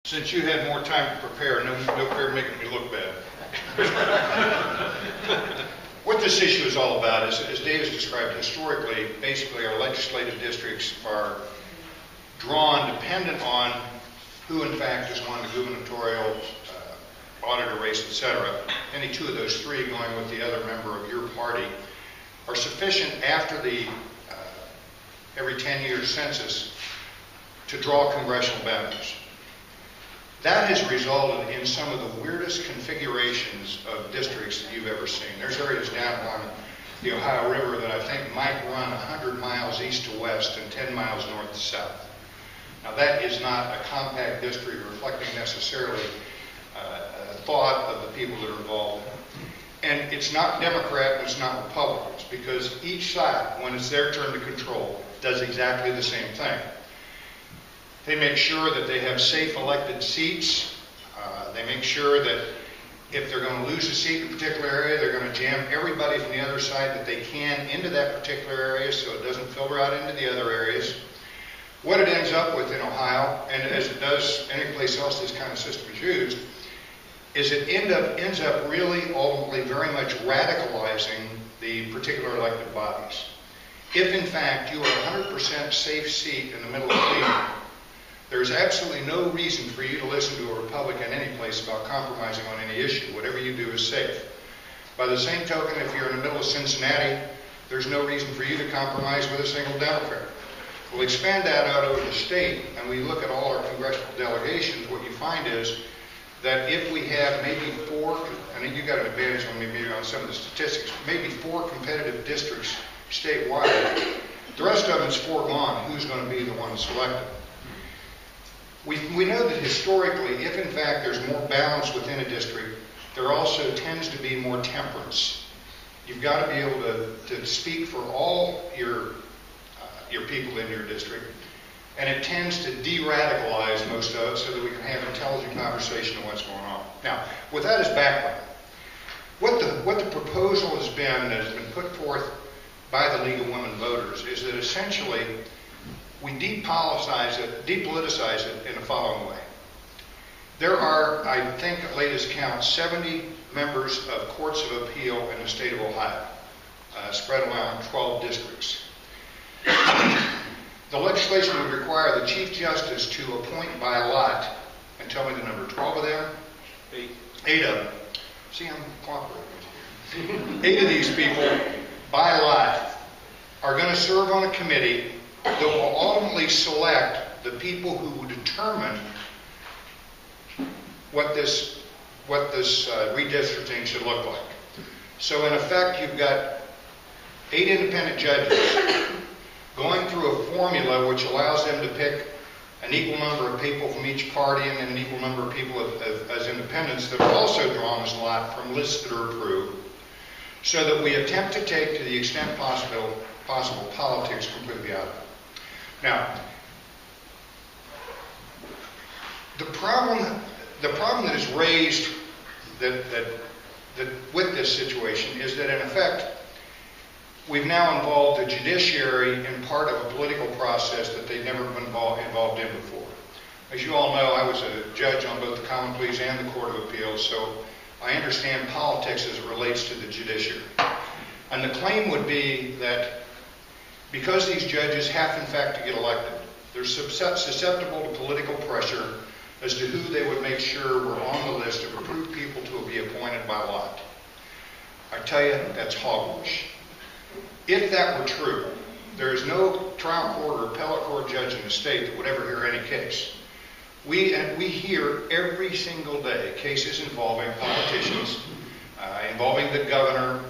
Since you had more time to prepare, no fear making me look bad. What this issue is all about is, as Dave has described historically, basically our legislative districts are drawn dependent on who in fact has won the gubernatorial, auditor race, etc. Any two of those three going with the other member of your party are sufficient after the every 10-year census to draw congressional boundaries. That has resulted in some of the weirdest configurations of districts that you've ever seen. There's areas down on the Ohio River that I think might run 100 miles east to west and 10 miles north to south. Now that is not a compact district reflecting necessarily thought of the people that are involved. And it's not Democrat and it's not Republicans, because each side, when it's their turn to control, does exactly the same thing. They make sure that they have safe elected seats. They make sure that if they're going to lose a seat in a particular area, they're going to jam everybody from the other side that they can into that particular area so it doesn't filter out into the other areas. What it ends up with in Ohio, and as it does any place else this kind of system is used, is it ends up really ultimately very much radicalizing the particular elected bodies. If in fact you are 100% safe seat in the middle of Cleveland, there's absolutely no reason for you to listen to a Republican any place about compromising on any issue. Whatever you do is safe. By the same token, if you're in the middle of Cincinnati, there's no reason for you to compromise with a single Democrat. We'll expand that out over the state, and we look at all our congressional delegations. What you find is that if we have maybe four, I think you got an advantage on me maybe on some of the statistics, maybe 4 competitive districts statewide, the rest of it's foregone who's going to be the one selected. We know that historically, if in fact there's more balance within a district, there also tends to be more temperance. You've got to be able to speak for all your people in your district, and it tends to de-radicalize most of it so that we can have intelligent conversation on what's going on. Now, with that as background, what the proposal has been that has been put forth by the League of Women Voters is that essentially we depoliticize it in the following way. There are, I think at latest count, 70 members of courts of appeal in the state of Ohio, spread around 12 districts. The legislation would require the Chief Justice to appoint by lot, and tell me the number, 12 of them? 8 of them. See, I'm cooperating. 8 of these people, by lot, are going to serve on a committee that will ultimately select the people who will determine what this redistricting should look like. So in effect, you've got 8 independent judges going through a formula which allows them to pick an equal number of people from each party and then an equal number of people as independents that are also drawn as lot from lists that are approved, so that we attempt to take, to the extent possible, politics completely out of it. Now, the problem that is raised that with this situation is that in effect we've now involved the judiciary in part of a political process that they've never been involved in before. As you all know, I was a judge on both the Common Pleas and the Court of Appeals, so I understand politics as it relates to the judiciary. And the claim would be that because these judges have in fact to get elected, they're susceptible to political pressure as to who they would make sure were on the list of approved people to be appointed by lot. I tell you, that's hogwash. If that were true, there is no trial court or appellate court judge in the state that would ever hear any case. We hear every single day cases involving politicians, involving the governor,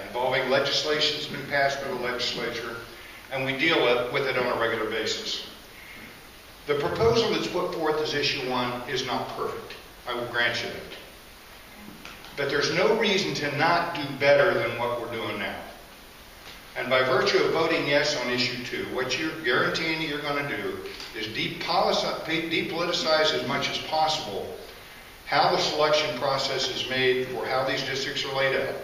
involving legislation that's been passed by the legislature, and we deal with it on a regular basis. The proposal that's put forth as issue 1 is not perfect. I will grant you that. But there's no reason to not do better than what we're doing now. And by virtue of voting yes on issue 2, what you're guaranteeing you're going to do is depoliticize as much as possible how the selection process is made for how these districts are laid out.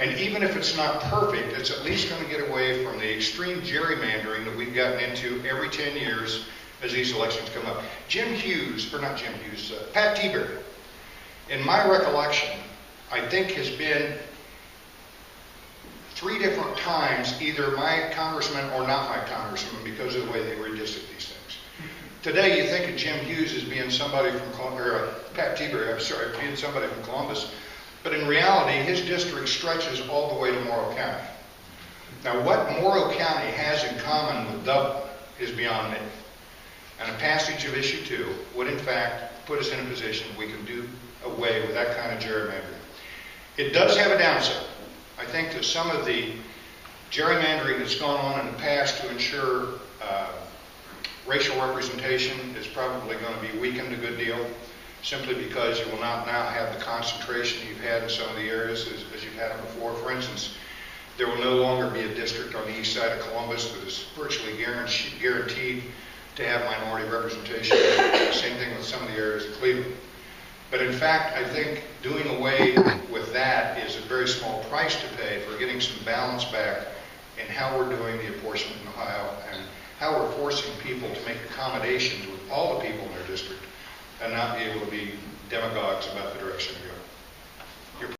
And even if it's not perfect, it's at least going to get away from the extreme gerrymandering that we've gotten into every 10 years as these elections come up. Pat Tiberi, in my recollection, I think has been 3 different times either my congressman or not my congressman because of the way they redistrict these things. Today you think of Jim Hughes as being somebody from, Pat Tiberi, I'm sorry, being somebody from Columbus, but in reality his district stretches all the way to Morrow County. Now what Morrow County has in common with Dublin is beyond me. And a passage of issue 2 would in fact put us in a position we can do away with that kind of gerrymandering. It does have a downside. I think that some of the gerrymandering that's gone on in the past to ensure racial representation is probably going to be weakened a good deal, simply because you will not now have the concentration you've had in some of the areas as you've had them before. For instance, there will no longer be a district on the east side of Columbus that is virtually guaranteed to have minority representation. Same thing with some of the areas of Cleveland. But in fact, I think doing away with that is a very small price to pay for getting some balance back in how we're doing the apportionment in Ohio and how we're forcing people to make accommodations with all the people in their district and not be able to be demagogues about the direction we go.